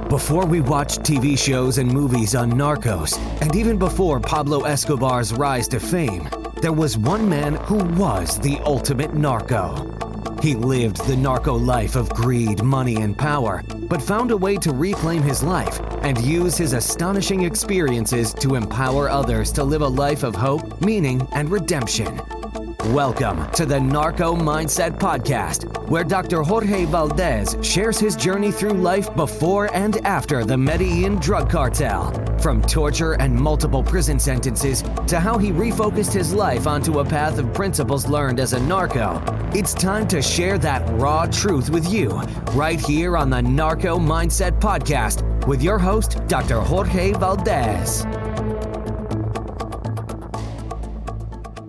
Before we watched TV shows and movies on Narcos, and even before Pablo Escobar's rise to fame, there was one man who was the ultimate narco. He lived the narco life of greed, money, and power, but found a way to reclaim his life and use his astonishing experiences to empower others to live a life of hope, meaning, and redemption. Welcome to the Narco Mindset podcast, where Dr. Jorge Valdes shares his journey through life before and after the Medellin drug cartel, from torture and multiple prison sentences to how he refocused his life onto a path of principles learned as a narco. It's time to share that raw truth with you right here on the Narco Mindset podcast with your host, Dr. Jorge Valdes.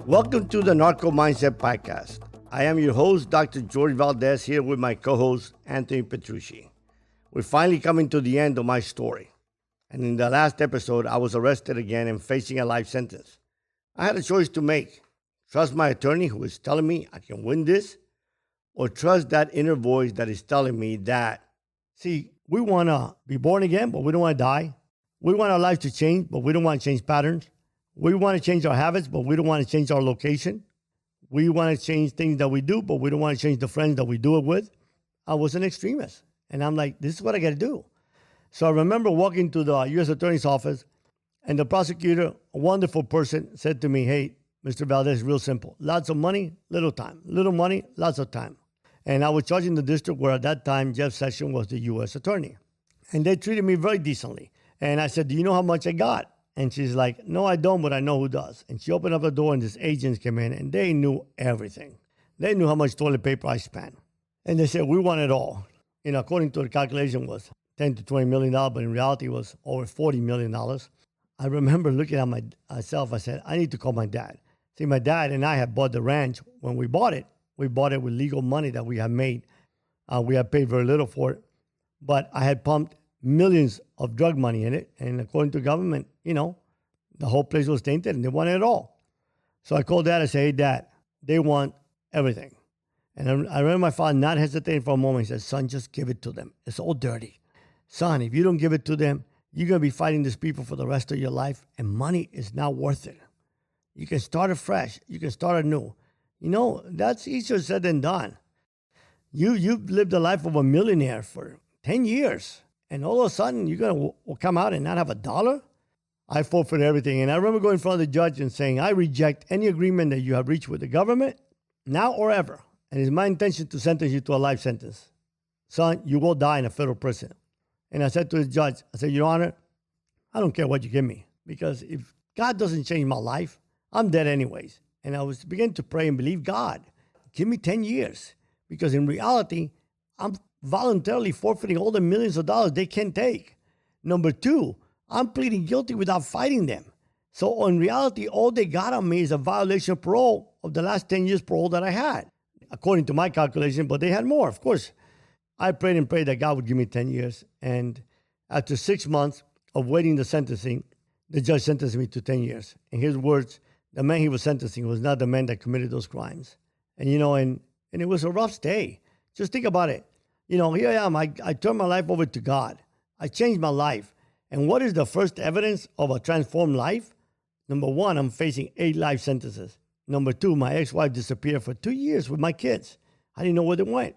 Welcome to the Narco Mindset podcast. I am your host, Dr. Jorge Valdes, here with my co-host, Anthony Petrucci. We're finally coming to the end of my story. And in the last episode, I was arrested again and facing a life sentence. I had a choice to make. Trust my attorney who is telling me I can win this, or trust that inner voice that is telling me that, see, we want to be born again, but we don't want to die. We want our life to change, but we don't want to change patterns. We want to change our habits, but we don't want to change our location. We want to change things that we do, but we don't want to change the friends that we do it with. I was an extremist. And I'm like, this is what I got to do. So I remember walking to the U.S. Attorney's office, and the prosecutor, a wonderful person, said to me, hey, Mr. Valdes, real simple. Lots of money, little time. Little money, lots of time. And I was charging the district where at that time Jeff Sessions was the U.S. Attorney. And they treated me very decently. And I said, do you know how much I got? And she's like, no, I don't, but I know who does. And she opened up the door and these agents came in and they knew everything. They knew how much toilet paper I spent. And they said, we want it all. You know, according to the calculation was $10 to $20 million, but in reality it was over $40 million. I remember looking at myself, I said, I need to call my dad. See, my dad and I had bought the ranch. When we bought it with legal money that we had made. We had paid very little for it, but I had pumped millions of drug money in it. And according to government, you know, the whole place was tainted and they wanted it all. So I called Dad and said, hey, Dad, they want everything. And I remember my father not hesitating for a moment. He said, son, just give it to them. It's all dirty. Son, if you don't give it to them, you're going to be fighting these people for the rest of your life. And money is not worth it. You can start afresh. You can start anew. You know, that's easier said than done. You've lived the life of a millionaire for 10 years. And all of a sudden, you're going to come out and not have $1? I forfeit everything. And I remember going in front of the judge and saying, I reject any agreement that you have reached with the government, now or ever. And it's my intention to sentence you to a life sentence. Son, you will die in a federal prison. And I said to the judge, I said, Your Honor, I don't care what you give me. Because if God doesn't change my life, I'm dead anyways. And I was beginning to pray and believe God, give me 10 years. Because in reality, I'm voluntarily forfeiting all the millions of dollars they can't take. Number two, I'm pleading guilty without fighting them. So in reality, all they got on me is a violation of parole of the last 10 years parole that I had, according to my calculation, but they had more, of course. I prayed and prayed that God would give me 10 years. And after 6 months of waiting the sentencing, the judge sentenced me to 10 years. In his words, the man he was sentencing was not the man that committed those crimes. And, you know, and it was a rough stay. Just think about it. You know, here I am. I turned my life over to God. I changed my life. And what is the first evidence of a transformed life? Number one, I'm facing 8 life sentences. Number two, my ex-wife disappeared for 2 years with my kids. I didn't know where they went.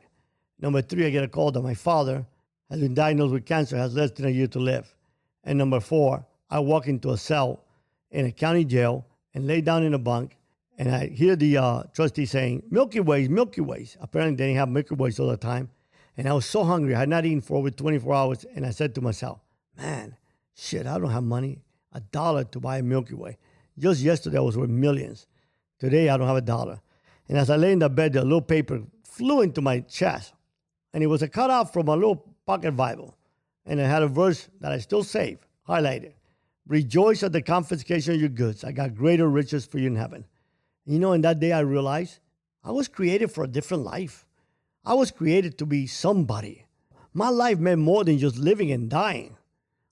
Number three, I get a call that my father has been diagnosed with cancer, has less than a year to live. And number four, I walk into a cell in a county jail and lay down in a bunk. And I hear the trustee saying, Milky Ways, Milky Ways. Apparently they didn't have Milky Ways all the time. And I was so hungry. I had not eaten for over 24 hours. And I said to myself, man, shit, I don't have money, $1 to buy a Milky Way. Just yesterday, I was worth millions. Today, I don't have $1. And as I lay in the bed, the little paper flew into my chest. And it was a cutout from a little pocket Bible. And it had a verse that I still save, highlighted. Rejoice at the confiscation of your goods. I got greater riches for you in heaven. And you know, in that day, I realized I was created for a different life. I was created to be somebody. My life meant more than just living and dying.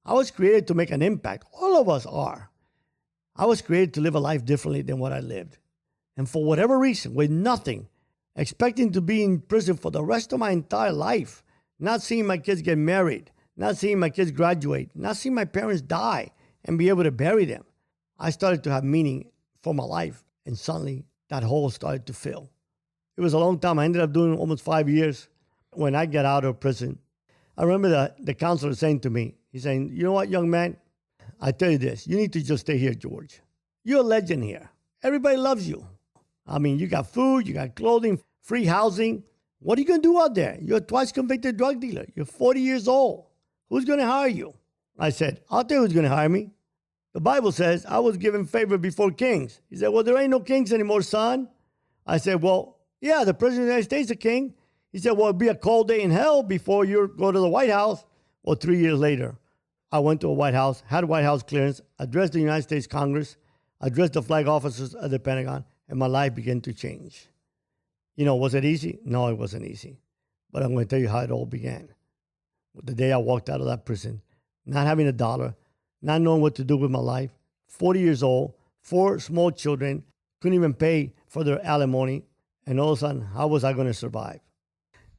I was created to make an impact. All of us are. I was created to live a life differently than what I lived. And for whatever reason, with nothing, expecting to be in prison for the rest of my entire life, not seeing my kids get married, not seeing my kids graduate, not seeing my parents die and be able to bury them. I started to have meaning for my life, and suddenly that hole started to fill. It was a long time. I ended up doing almost 5 years. When I got out of prison, I remember the counselor saying to me, he's saying, you know what, young man, I tell you this, you need to just stay here, George. You're a legend here. Everybody loves you. I mean, you got food, you got clothing, free housing. What are you going to do out there? You're a twice convicted drug dealer. You're 40 years old. Who's going to hire you? I said, I'll tell you who's going to hire me. The Bible says I was given favor before kings. He said, well, there ain't no kings anymore, son. I said, well, yeah, the president of the United States is a king. He said, well, it'd be a cold day in hell before you go to the White House. Well, 3 years later, I went to a White House, had White House clearance, addressed the United States Congress, addressed the flag officers at the Pentagon, and my life began to change. You know, was it easy? No, it wasn't easy. But I'm going to tell you how it all began. The day I walked out of that prison, not having a dollar, not knowing what to do with my life, 40 years old, 4 small children, couldn't even pay for their alimony, and all of a sudden, how was I going to survive?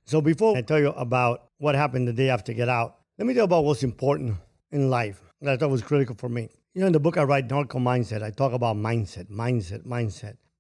So before I tell you about what happened the day after I get out, let me tell you about what's important in life that I thought was critical for me. You know, in the book I write, Narco Mindset, I talk about mindset.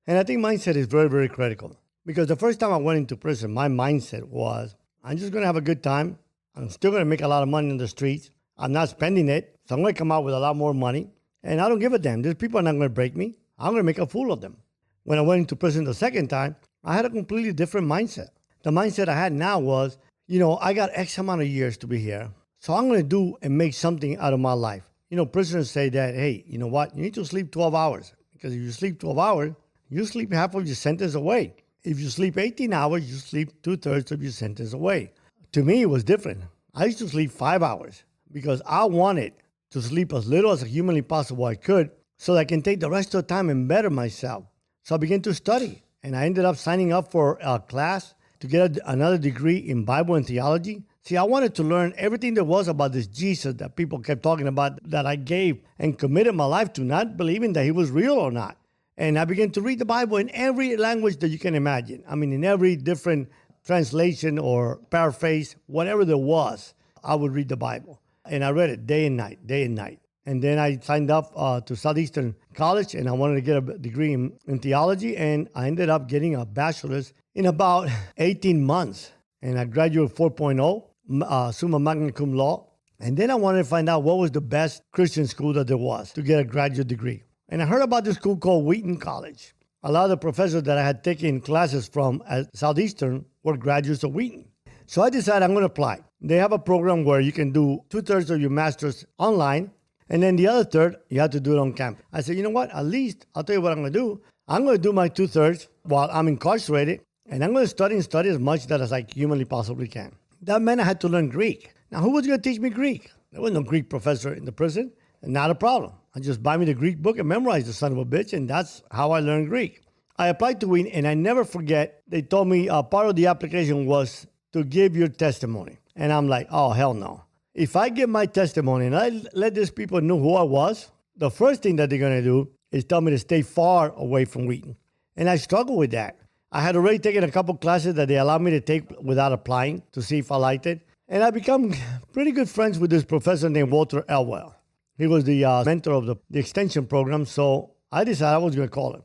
And I think mindset is very, very critical. Because the first time I went into prison, my mindset was, I'm just going to have a good time. I'm still going to make a lot of money in the streets. I'm not spending it, so I'm going to come out with a lot more money. And I don't give a damn. These people are not going to break me. I'm going to make a fool of them. When I went into prison the second time, I had a completely different mindset. The mindset I had now was, you know, I got X amount of years to be here, so I'm going to do and make something out of my life. You know, prisoners say that, hey, you know what? You need to sleep 12 hours. Because if you sleep 12 hours, you sleep half of your sentence away. If you sleep 18 hours, you sleep 2/3 of your sentence away. To me, it was different. I used to sleep 5 hours because I wanted to sleep as little as humanly possible I could so that I can take the rest of the time and better myself. So I began to study, and I ended up signing up for a class to get another degree in Bible and theology. See, I wanted to learn everything there was about this Jesus that people kept talking about, that I gave and committed my life to, not believing that he was real or not. And I began to read the Bible in every language that you can imagine. I mean, in every different translation or paraphrase, whatever there was, I would read the Bible. And I read it day and night, day and night. And then I signed up to Southeastern College, and I wanted to get a degree in theology, and I ended up getting a bachelor's in about 18 months. And I graduated 4.0, summa magna cum laude. And then I wanted to find out what was the best Christian school that there was to get a graduate degree. And I heard about this school called Wheaton College. A lot of the professors that I had taken classes from at Southeastern were graduates of Wheaton. So I decided I'm going to apply. They have a program where you can do 2/3 of your master's online, and then the other third, you have to do it on campus. I said, you know what? At least, I'll tell you what I'm going to do. I'm going to do my 2/3 while I'm incarcerated, and I'm going to study as much as I humanly possibly can. That meant I had to learn Greek. Now, who was going to teach me Greek? There was no Greek professor in the prison, and not a problem. I just buy me the Greek book and memorize the son of a bitch, and that's how I learned Greek. I applied to Wheaton, and I never forget, they told me part of the application was to give your testimony. And I'm like, oh, hell no. If I give my testimony and I let these people know who I was, the first thing that they're going to do is tell me to stay far away from Wheaton. And I struggled with that. I had already taken a couple classes that they allowed me to take without applying to see if I liked it. And I become pretty good friends with this professor named Walter Elwell. He was the mentor of the extension program, so I decided I was going to call him.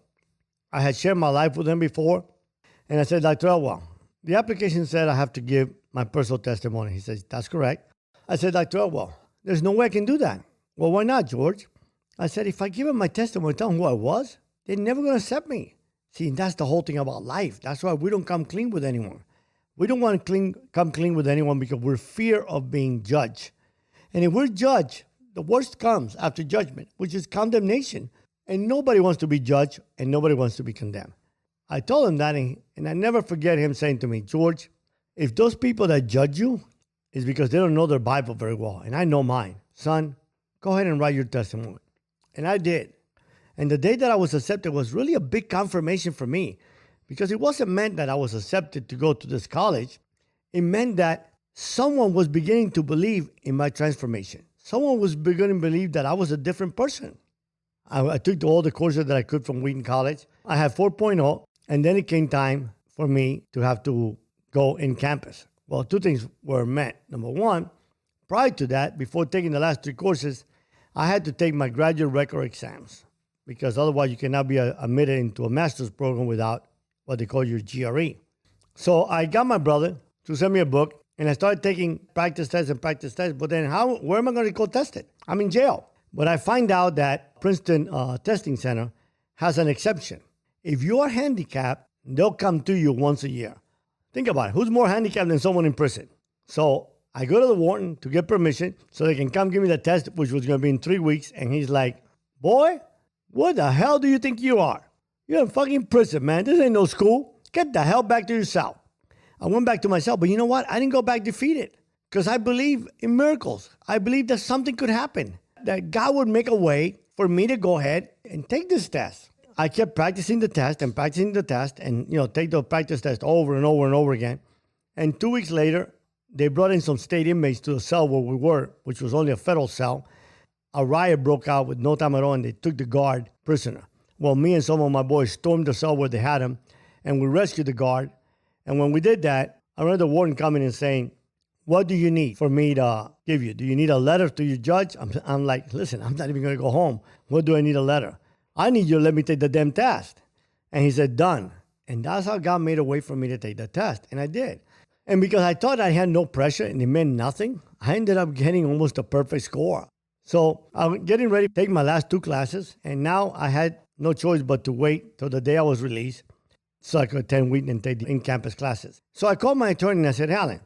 I had shared my life with him before, and I said, Dr. Elwell, the application said I have to give my personal testimony. He says, that's correct. I said, Dr. Elwell, there's no way I can do that. Well, why not, George? I said, if I give him my testimony, tell him who I was, they're never going to accept me. See, that's the whole thing about life. That's why we don't come clean with anyone. We don't want to come clean with anyone because we're fear of being judged. And if we're judged, the worst comes after judgment, which is condemnation. And nobody wants to be judged, and nobody wants to be condemned. I told him that, and I never forget him saying to me, George, if those people that judge you is because they don't know their Bible very well, and I know mine, son, go ahead and write your testimony. And I did. And the day that I was accepted was really a big confirmation for me, because it wasn't meant that I was accepted to go to this college. It meant that someone was beginning to believe in my transformation. Someone was beginning to believe that I was a different person. I took all the courses that I could from Wheaton College. I had 4.0, and then it came time for me to have to go in campus. Well, two things were met. Number one, prior to that, before taking the last 3 courses, I had to take my graduate record exams because otherwise you cannot be admitted into a master's program without what they call your GRE. So I got my brother to send me a book, and I started taking practice tests. But then where am I going to go test it? I'm in jail. But I find out that Princeton Testing Center has an exception. If you are handicapped, they'll come to you once a year. Think about it. Who's more handicapped than someone in prison? So I go to the warden to get permission so they can come give me the test, which was going to be in 3 weeks. And he's like, boy, what the hell do you think you are? You're in fucking prison, man. This ain't no school. Get the hell back to your cell. I went back to my cell, but you know what? I didn't go back defeated because I believe in miracles. I believe that something could happen, that God would make a way for me to go ahead and take this test. I kept practicing the test and take the practice test over and over and over again. And 2 weeks later, they brought in some state inmates to the cell where we were, which was only a federal cell. A riot broke out with no time at all, and they took the guard prisoner. Well, me and some of my boys stormed the cell where they had him, and we rescued the guard. And when we did that, I remember the warden coming and saying, what do you need for me to give you? Do you need a letter to your judge? I'm like, listen, I'm not even going to go home. What do I need a letter? I need you to let me take the damn test. And he said, done. And that's how God made a way for me to take the test. And I did. And because I thought I had no pressure and it meant nothing, I ended up getting almost a perfect score. So I'm getting ready to take my last 2 classes. And now I had no choice but to wait till the day I was released so I could attend Wheaton and take the in-campus classes. So I called my attorney and I said, Alan,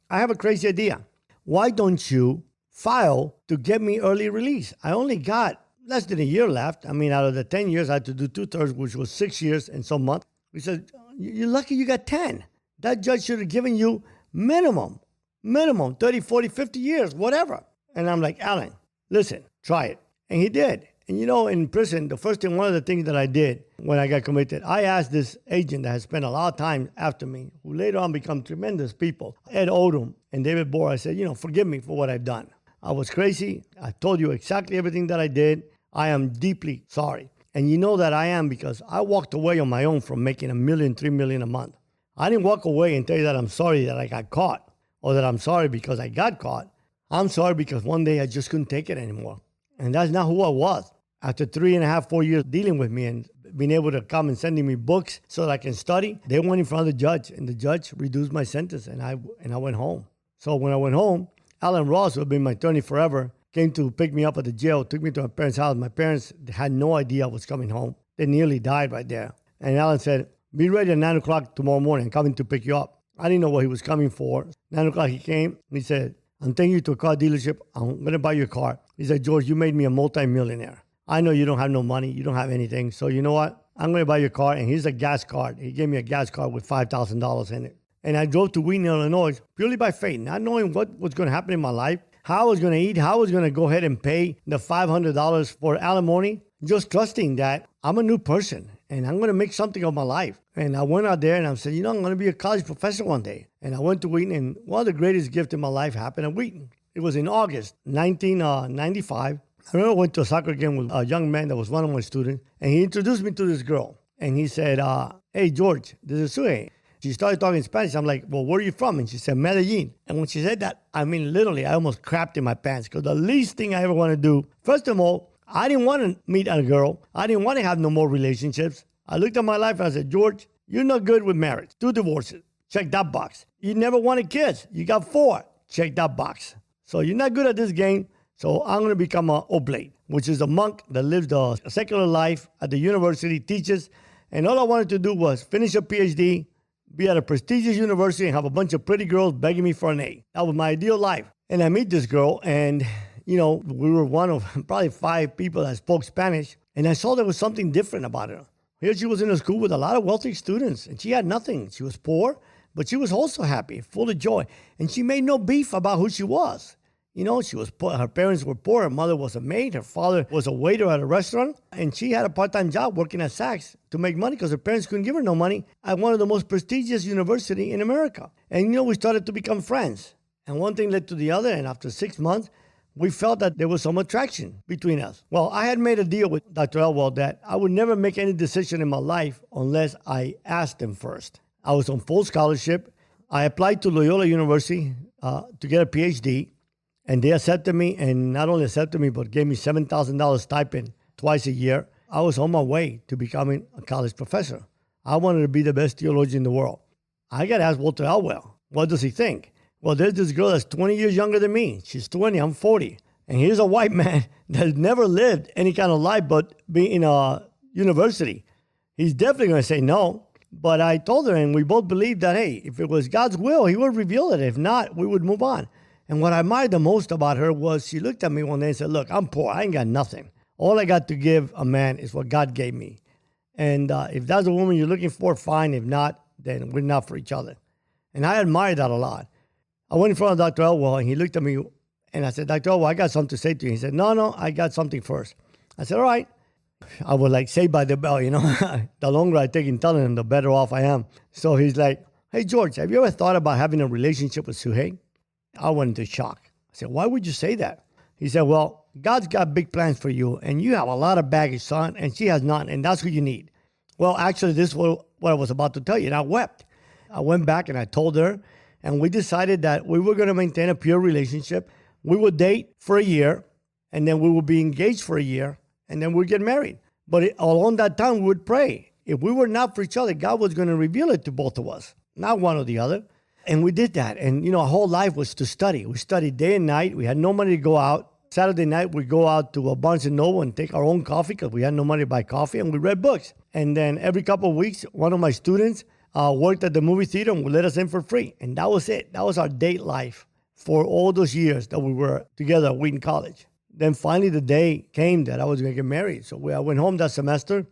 I have a crazy idea. Why don't you file to get me early release? I only got less than a year left. I mean, out of the 10 years, I had to do 2/3, which was 6 years and some months. He said, you're lucky you got 10. That judge should have given you minimum, 30, 40, 50 years, whatever. And I'm like, Alan, listen, try it. And he did. And in prison, one of the things that I did when I got committed, I asked this agent that has spent a lot of time after me, who later on become tremendous people, Ed Odom and David Bohr, I said, forgive me for what I've done. I was crazy. I told you exactly everything that I did. I am deeply sorry. And you know that I am because I walked away on my own from making $1 million, $3 million a month. I didn't walk away and tell you that I'm sorry that I got caught or that I'm sorry because I got caught. I'm sorry because one day I just couldn't take it anymore. And that's not who I was. After 3.5, 4 years dealing with me and being able to come and sending me books so that I can study, they went in front of the judge and the judge reduced my sentence and I went home. So when I went home, Alan Ross, who had been my attorney forever, came to pick me up at the jail, took me to my parents' house. My parents had no idea I was coming home. They nearly died right there. And Alan said, be ready at 9 o'clock tomorrow morning. I'm coming to pick you up. I didn't know what he was coming for. 9 o'clock he came and he said, I'm taking you to a car dealership. I'm going to buy you a car. He said, George, you made me a multi-millionaire. I know you don't have no money. You don't have anything. So you know what? I'm going to buy you a car. And here's a gas card. He gave me a gas card with $5,000 in it. And I drove to Wheaton, Illinois, purely by faith, not knowing what was going to happen in my life, how I was going to eat, how I was going to go ahead and pay the $500 for alimony, just trusting that I'm a new person and I'm going to make something of my life. And I went out there and I said, I'm going to be a college professor one day. And I went to Wheaton, and one of the greatest gifts in my life happened at Wheaton. It was in August 1995. I remember I went to a soccer game with a young man that was one of my students, and he introduced me to this girl. And he said, hey, George, this is Sue. She started talking Spanish. I'm like, well, where are you from? And she said, Medellin. And when she said that, I mean, literally, I almost crapped in my pants because the least thing I ever want to do, first of all, I didn't want to meet a girl. I didn't want to have no more relationships. I looked at my life and I said, George, you're not good with marriage. 2 divorces. Check that box. You never wanted kids. You got 4. Check that box. So you're not good at this game. So I'm going to become an oblate, which is a monk that lives a secular life at the university, teaches. And all I wanted to do was finish a Ph.D., be at a prestigious university and have a bunch of pretty girls begging me for an A. That was my ideal life. And I meet this girl and, we were one of probably 5 people that spoke Spanish. And I saw there was something different about her. Here she was in a school with a lot of wealthy students and she had nothing. She was poor, but she was also happy, full of joy. And she made no beef about who she was. She was poor. Her parents were poor. Her mother was a maid. Her father was a waiter at a restaurant. And she had a part-time job working at Saks to make money because her parents couldn't give her no money at one of the most prestigious universities in America. And, we started to become friends. And one thing led to the other. And after 6 months, we felt that there was some attraction between us. Well, I had made a deal with Dr. Elwell that I would never make any decision in my life unless I asked him first. I was on full scholarship. I applied to Loyola University to get a Ph.D., And they accepted me, and not only accepted me, but gave me $7,000 stipend twice a year. I was on my way to becoming a college professor. I wanted to be the best theologian in the world. I got to ask Walter Elwell, what does he think? Well, there's this girl that's 20 years younger than me. She's 20, I'm 40. And here's a white man that never lived any kind of life but being in a university. He's definitely going to say no. But I told her, and we both believed that, hey, if it was God's will, he would reveal it. If not, we would move on. And what I admired the most about her was she looked at me one day and said, look, I'm poor. I ain't got nothing. All I got to give a man is what God gave me. And if that's the woman you're looking for, fine. If not, then we're not for each other. And I admired that a lot. I went in front of Dr. Elwell, and he looked at me, and I said, Dr. Elwell, I got something to say to you. He said, no, I got something first. I said, all right. I was like saved by the bell, The longer I take in telling him, the better off I am. So he's like, hey, George, have you ever thought about having a relationship with Suhey? I went into shock. I said, why would you say that? He said, well, God's got big plans for you, and you have a lot of baggage, son, and she has none, and that's what you need. Well, actually, this is what I was about to tell you, and I wept. I went back and I told her, and we decided that we were going to maintain a pure relationship. We would date for a year, and then we would be engaged for a year, and then we'd get married. But along that time, we would pray. If we were not for each other, God was going to reveal it to both of us, not one or the other. And we did that. And, our whole life was to study. We studied day and night. We had no money to go out. Saturday night, we'd go out to a Barnes & Noble and take our own coffee because we had no money to buy coffee, and we read books. And then every couple of weeks, one of my students worked at the movie theater and would let us in for free. And that was it. That was our date life for all those years that we were together at Wheaton College. Then finally the day came that I was going to get married. So I went home that semester.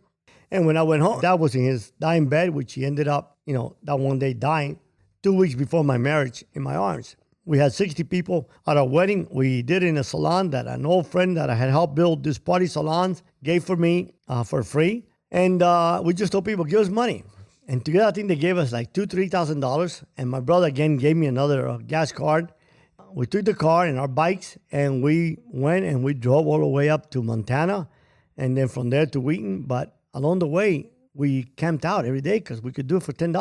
And when I went home, Dad was in his dying bed, which he ended up, that one day dying 2 weeks before my marriage in my arms. We had 60 people at our wedding. We did it in a salon that an old friend that I had helped build this party salons gave for me for free. And we just told people, give us money. And together, I think they gave us like $2,000, $3,000. And my brother again gave me another gas card. We took the car and our bikes, and we went and we drove all the way up to Montana, and then from there to Wheaton. But along the way, we camped out every day because we could do it for $10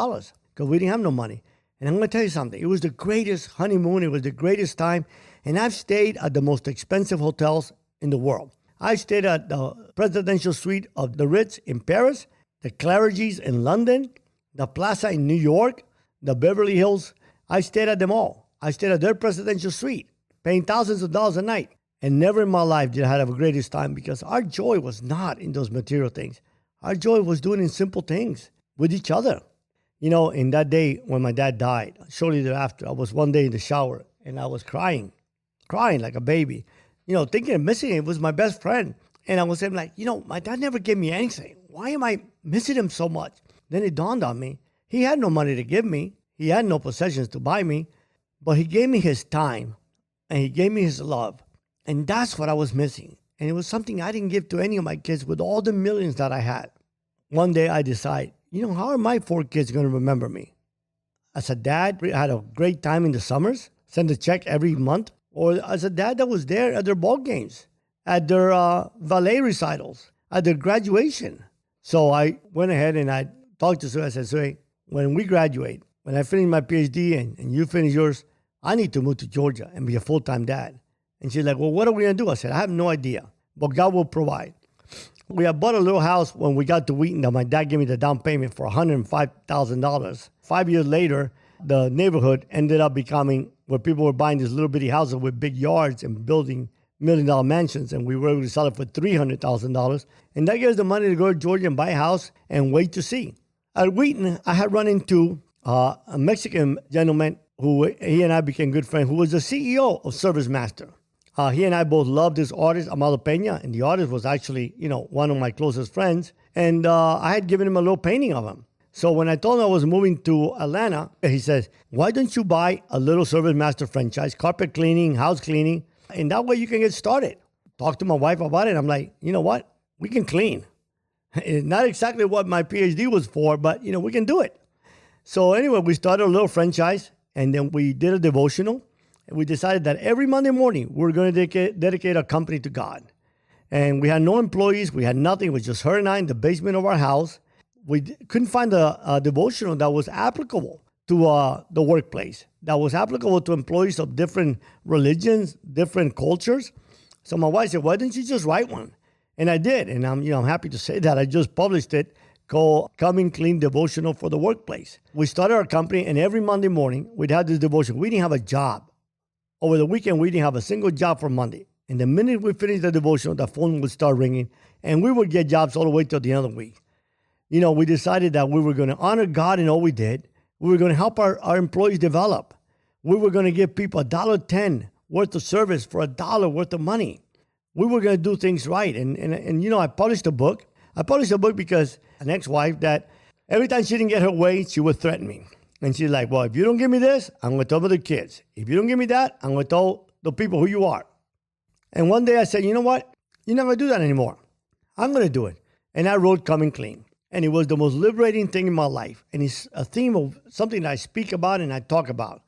because we didn't have no money. And I'm going to tell you something. It was the greatest honeymoon. It was the greatest time. And I've stayed at the most expensive hotels in the world. I stayed at the presidential suite of the Ritz in Paris, the Claridge's in London, the Plaza in New York, the Beverly Hills. I stayed at them all. I stayed at their presidential suite, paying thousands of dollars a night. And never in my life did I have a greatest time because our joy was not in those material things. Our joy was doing in simple things with each other. In that day when my dad died, shortly thereafter, I was one day in the shower and I was crying like a baby, thinking of missing him. It was my best friend. And I was saying like, my dad never gave me anything. Why am I missing him so much? Then it dawned on me. He had no money to give me. He had no possessions to buy me, but he gave me his time and he gave me his love. And that's what I was missing. And it was something I didn't give to any of my kids with all the millions that I had. One day I decide, how are my 4 kids going to remember me? As a dad, I had a great time in the summers, send a check every month. Or as a dad that was there at their ball games, at their ballet recitals, at their graduation. So I went ahead and I talked to Sue. I said, Sue, when we graduate, when I finish my Ph.D. and you finish yours, I need to move to Georgia and be a full-time dad. And she's like, well, what are we going to do? I said, I have no idea, but God will provide. We had bought a little house when we got to Wheaton that my dad gave me the down payment for $105,000. 5 years later, the neighborhood ended up becoming where people were buying these little bitty houses with big yards and building $1 million mansions, and we were able to sell it for $300,000. And that gave us the money to go to Georgia and buy a house and wait to see. At Wheaton, I had run into a Mexican gentleman who he and I became good friends, who was the CEO of Service Master. He and I both loved this artist, Amado Peña, and the artist was actually, one of my closest friends. And I had given him a little painting of him. So when I told him I was moving to Atlanta, he says, why don't you buy a little Service Master franchise, carpet cleaning, house cleaning, and that way you can get started. Talk to my wife about it. I'm like, you know what? We can clean. It's not exactly what my Ph.D. was for, but, we can do it. So anyway, we started a little franchise, and then we did a devotional. And we decided that every Monday morning, we're going to dedicate our company to God. And we had no employees. We had nothing. It was just her and I in the basement of our house. We couldn't find a devotional that was applicable to the workplace that was applicable to employees of different religions, different cultures. So my wife said, why didn't you just write one? And I did. And I'm happy to say that I just published it, called Coming Clean Devotional for the Workplace. We started our company, and every Monday morning, we'd have this devotion. We didn't have a job. Over the weekend, we didn't have a single job for Monday. And the minute we finished the devotional, the phone would start ringing, and we would get jobs all the way till the end of the week. We decided that we were going to honor God in all we did. We were going to help our employees develop. We were going to give people $1.10 worth of service for $1 worth of money. We were going to do things right. And I published a book. I published a book because an ex-wife that every time she didn't get her way, she would threaten me. And she's like, well, if you don't give me this, I'm going to tell the kids. If you don't give me that, I'm going to tell the people who you are. And one day I said, you know what? You're not going to do that anymore. I'm going to do it. And I wrote Coming Clean. And it was the most liberating thing in my life. And it's a theme of something that I speak about and I talk about.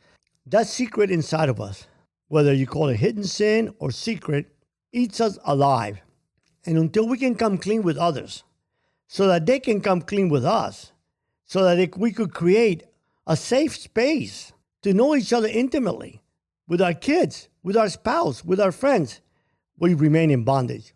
That secret inside of us, whether you call it hidden sin or secret, eats us alive. And until we can come clean with others, so that they can come clean with us, so that we could create a safe space to know each other intimately, with our kids, with our spouse, with our friends, we remain in bondage.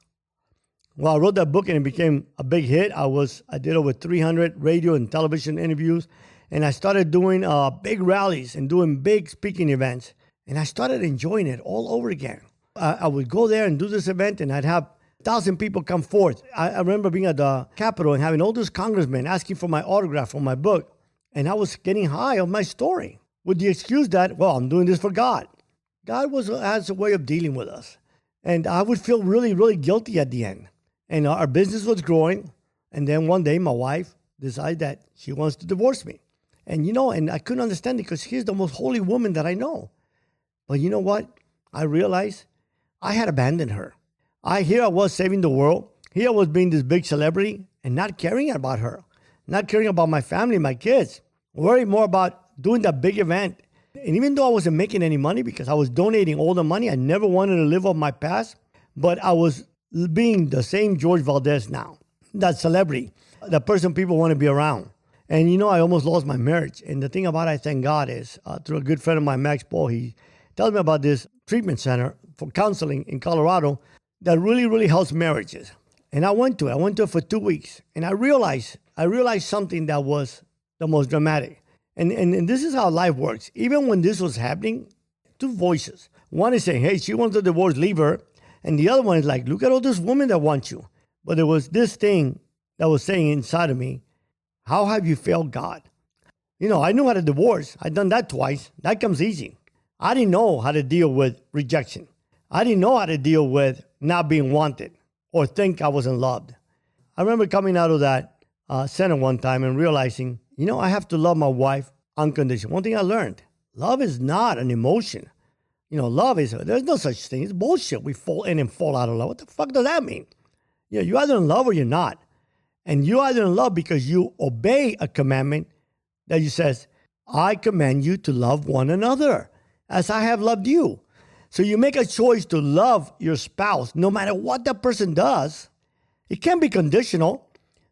Well, I wrote that book and it became a big hit. I did over 300 radio and television interviews, and I started doing big rallies and doing big speaking events. And I started enjoying it all over again. I would go there and do this event, and I'd have 1,000 people come forth. I remember being at the Capitol and having all these congressmen asking for my autograph on my book. And I was getting high on my story with the excuse that, well, I'm doing this for God. God has a way of dealing with us. And I would feel really, really guilty at the end. And our business was growing. And then one day my wife decided that she wants to divorce me. And and I couldn't understand it because she's the most holy woman that I know. But you know what? I realized I had abandoned her. Here I was saving the world. Here I was being this big celebrity and not caring about her, not caring about my family, my kids, worried more about doing that big event. And even though I wasn't making any money because I was donating all the money, I never wanted to live off my past, but I was being the same Jorge Valdes now, that celebrity, the person people want to be around. And I almost lost my marriage. And the thing about it, I thank God, is through a good friend of mine, Max Paul, he tells me about this treatment center for counseling in Colorado that really, really helps marriages. And I went to it. I went to it for 2 weeks. And I realized something that was the most dramatic. And this is how life works. Even when this was happening, two voices. One is saying, hey, she wants a divorce, leave her. And the other one is like, look at all this women that want you. But there was this thing that was saying inside of me, how have you failed God? I knew how to divorce. I'd done that twice. That comes easy. I didn't know how to deal with rejection. I didn't know how to deal with not being wanted or think I wasn't loved. I remember coming out of that center one time and realizing, I have to love my wife unconditionally. One thing I learned, love is not an emotion. Love is, there's no such thing. It's bullshit. We fall in and fall out of love. What the fuck does that mean? You're either in love or you're not. And you're either in love because you obey a commandment that you says, I command you to love one another as I have loved you. So you make a choice to love your spouse no matter what that person does. It can't be conditional.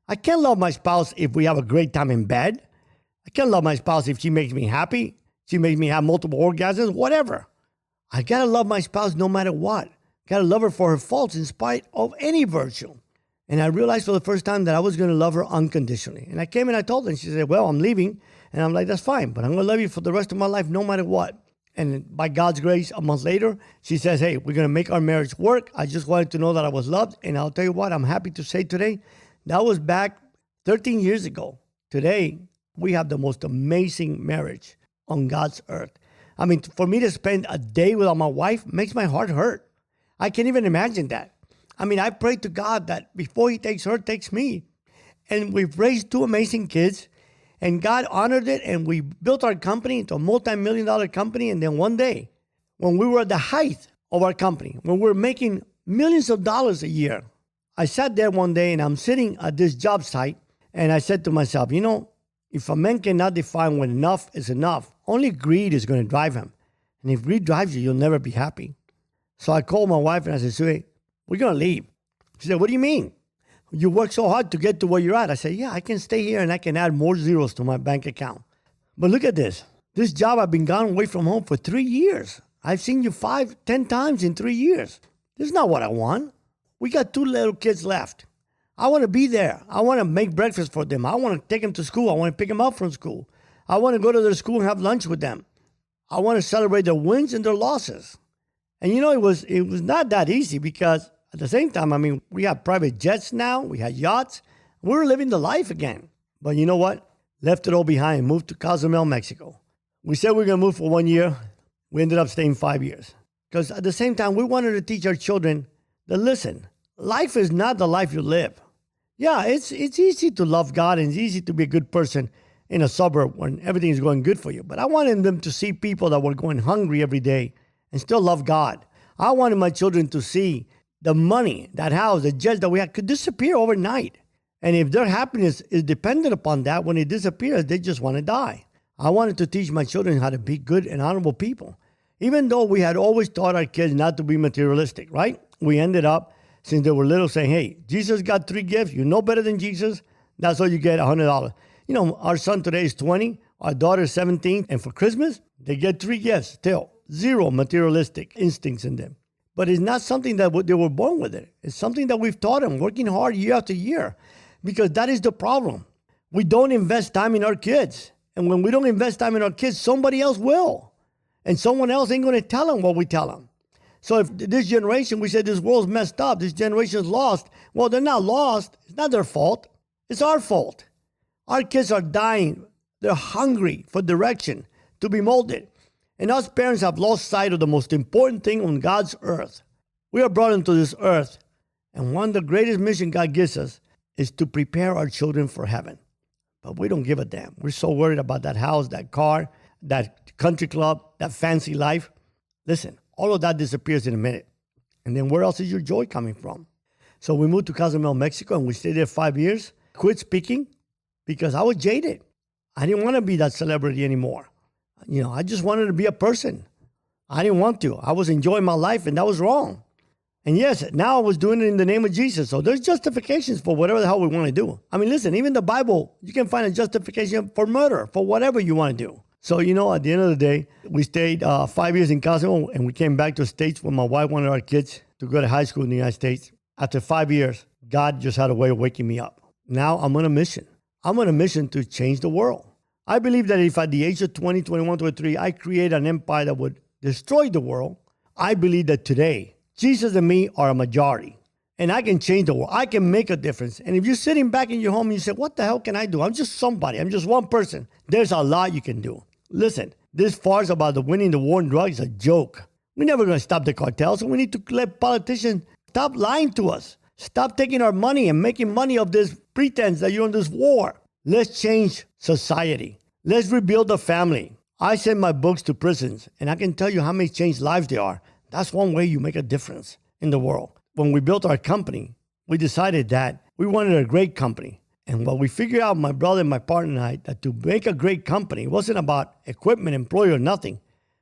I can't love my spouse if we have a great time in bed. I can't love my spouse if she makes me happy. She makes me have multiple orgasms, whatever. I gotta love my spouse no matter what. Gotta love her for her faults in spite of any virtue. And I realized for the first time that I was gonna love her unconditionally. And I came and I told her, and she said, well, I'm leaving. And I'm like, that's fine, but I'm gonna love you for the rest of my life no matter what. And by God's grace, a month later, she says, hey, we're gonna make our marriage work. I just wanted to know that I was loved. And I'll tell you what, I'm happy to say today, that was back 13 years ago. Today, we have the most amazing marriage on God's earth. I mean, for me to spend a day without my wife makes my heart hurt. I can't even imagine that. I mean, I pray to God that before he takes her, takes me. And we've raised two amazing kids, and God honored it, and we built our company into a multi-million-dollar company. And then one day, when we were at the height of our company, when we were making millions of dollars a year, I sat there one day, and I'm sitting at this job site, and I said to myself, if a man cannot define when enough is enough, only greed is going to drive him. And if greed drives you, you'll never be happy. So I called my wife and I said, Sue, we're going to leave. She said, what do you mean? You work so hard to get to where you're at. I said, yeah, I can stay here and I can add more zeros to my bank account. But look at this. This job, I've been gone away from home for 3 years. I've seen you 5, 10 times in 3 years. This is not what I want. We got 2 little kids left. I want to be there. I want to make breakfast for them. I want to take them to school. I want to pick them up from school. I want to go to their school and have lunch with them. I want to celebrate their wins and their losses. And you know, it was not that easy because at the same time, I mean, we have private jets now. We had yachts. We're living the life again. But you know what? Left it all behind, moved to Cozumel, Mexico. We said we were going to move for 1 year. We ended up staying 5 years. Because at the same time, we wanted to teach our children that, listen, life is not the life you live. Yeah, it's easy to love God and it's easy to be a good person in a suburb when everything is going good for you. But I wanted them to see people that were going hungry every day and still love God. I wanted my children to see the money, that house, the jets that we had could disappear overnight. And if their happiness is dependent upon that, when it disappears, they just want to die. I wanted to teach my children how to be good and honorable people. Even though we had always taught our kids not to be materialistic, right? We ended up, since they were little, saying, hey, Jesus got 3 gifts. You know better than Jesus. That's all you get, $100. You know, our son today is 20. Our daughter is 17. And for Christmas, they get 3 gifts still. 0 materialistic instincts in them. But it's not something that they were born with it. It's something that we've taught them, working hard year after year. Because that is the problem. We don't invest time in our kids. And when we don't invest time in our kids, somebody else will. And someone else ain't going to tell them what we tell them. So if this generation, we said this world's messed up, this generation is lost. Well, they're not lost. It's not their fault. It's our fault. Our kids are dying. They're hungry for direction to be molded. And us parents have lost sight of the most important thing on God's earth. We are brought into this earth. And one of the greatest missions God gives us is to prepare our children for heaven. But we don't give a damn. We're so worried about that house, that car, that country club, that fancy life. Listen, all of that disappears in a minute. And then where else is your joy coming from? So we moved to Cozumel, Mexico, and we stayed there 5 years. Quit speaking because I was jaded. I didn't want to be that celebrity anymore. You know, I just wanted to be a person. I didn't want to. I was enjoying my life, and that was wrong. And yes, now I was doing it in the name of Jesus. So there's justifications for whatever the hell we want to do. I mean, listen, even the Bible, you can find a justification for murder, for whatever you want to do. So, you know, at the end of the day, we stayed 5 years in Cozumel, and we came back to the States when my wife wanted our kids to go to high school in the United States. After 5 years, God just had a way of waking me up. Now I'm on a mission. I'm on a mission to change the world. I believe that if at the age of 20, 21, 23, I create an empire that would destroy the world, I believe that today, Jesus and me are a majority. And I can change the world. I can make a difference. And if you're sitting back in your home and you say, what the hell can I do? I'm just somebody. I'm just one person. There's a lot you can do. Listen, this farce about winning the war on drugs is a joke. We're never going to stop the cartels. So we need to let politicians stop lying to us. Stop taking our money and making money of this pretense that you're in this war. Let's change society. Let's rebuild the family. I send my books to prisons, and I can tell you how many changed lives there are. That's one way you make a difference in the world. When we built our company, we decided that we wanted a great company. And what we figured out, my brother and my partner and I, that to make a great company, it wasn't about equipment, employee, or nothing.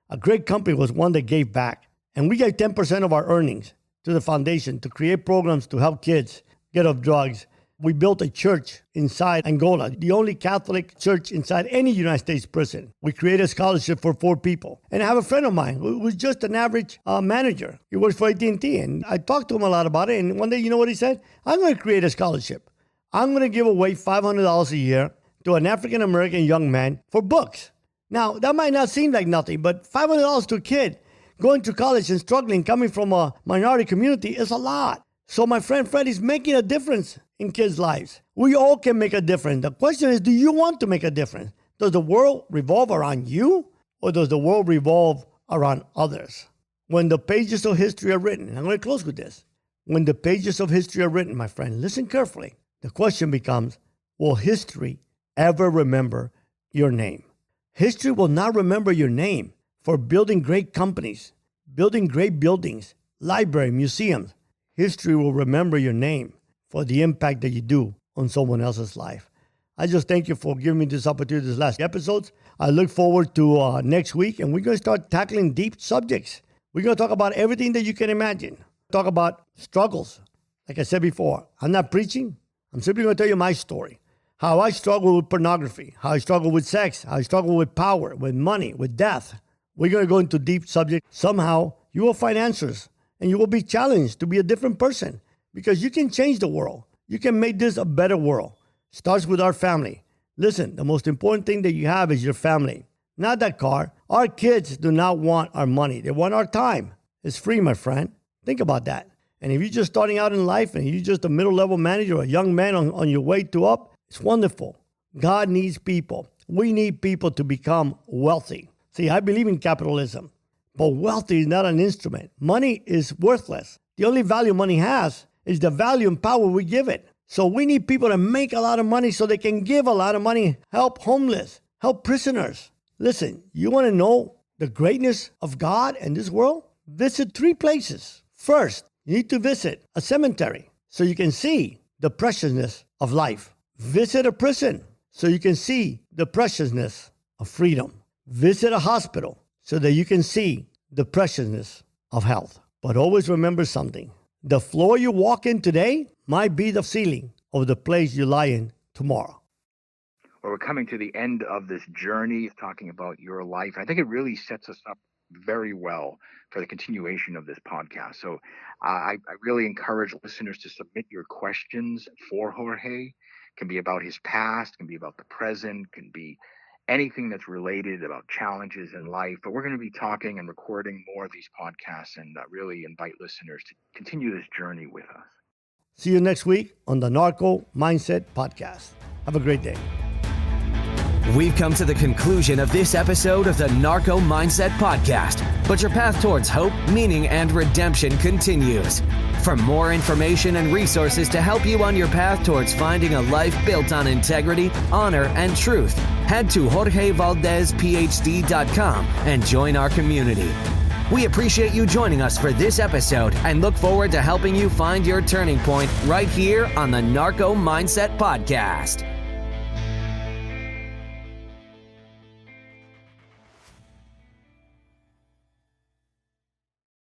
A great company was one that gave back. And we gave 10% of our earnings to the foundation to create programs to help kids get off drugs. We built a church inside Angola, the only Catholic church inside any United States prison. We created a scholarship for 4 people. And I have a friend of mine who was just an average manager. He works for AT&T, and I talked to him a lot about it. And one day, you know what he said? I'm going to create a scholarship. I'm going to give away $500 a year to an African-American young man for books. Now, that might not seem like nothing, but $500 to a kid going to college and struggling, coming from a minority community is a lot. So my friend Fred is making a difference in kids' lives. We all can make a difference. The question is, do you want to make a difference? Does the world revolve around you, or does the world revolve around others? When the pages of history are written, and I'm going to close with this. When the pages of history are written, my friend, listen carefully. The question becomes, will history ever remember your name? History will not remember your name for building great companies, building great buildings, libraries, museums. History will remember your name for the impact that you do on someone else's life. I just thank you for giving me this opportunity, these last episodes. I look forward to next week, and we're going to start tackling deep subjects. We're going to talk about everything that you can imagine. Talk about struggles. Like I said before, I'm not preaching. I'm simply going to tell you my story. how I struggle with pornography, how I struggle with sex, how I struggle with power, with money, with death. We're going to go into deep subject. Somehow you will find answers and you will be challenged to be a different person because you can change the world. You can make this a better world. Starts with our family. Listen, the most important thing that you have is your family, not that car. Our kids do not want our money. They want our time. It's free, my friend. Think about that. And if you're just starting out in life and you're just a middle-level manager or a young man on your way to up, it's wonderful. God needs people. We need people to become wealthy. See, I believe in capitalism, but wealthy is not an instrument. Money is worthless. The only value money has is the value and power we give it. So we need people to make a lot of money so they can give a lot of money, help homeless, help prisoners. Listen, you want to know the greatness of God and this world? Visit 3 places. First, you need to visit a cemetery so you can see the preciousness of life. Visit a prison so you can see the preciousness of freedom. Visit a hospital so that you can see the preciousness of health. But always remember something. The floor you walk in today might be the ceiling of the place you lie in tomorrow. Well, we're coming to the end of this journey, talking about your life. I think it really sets us up very well for the continuation of this podcast. So I really encourage listeners to submit your questions for Jorge. It can be about his past, can be about the present, can be anything that's related about challenges in life. But we're going to be talking and recording more of these podcasts and really invite listeners to continue this journey with us. See you next week on the Narco Mindset podcast. Have a great day. We've come to the conclusion of this episode of the Narco Mindset podcast, but your path towards hope, meaning, and redemption continues. For more information and resources to help you on your path towards finding a life built on integrity, honor, and truth, head to JorgeValdesPh.D.com and join our community. We appreciate you joining us for this episode and look forward to helping you find your turning point right here on the Narco Mindset podcast.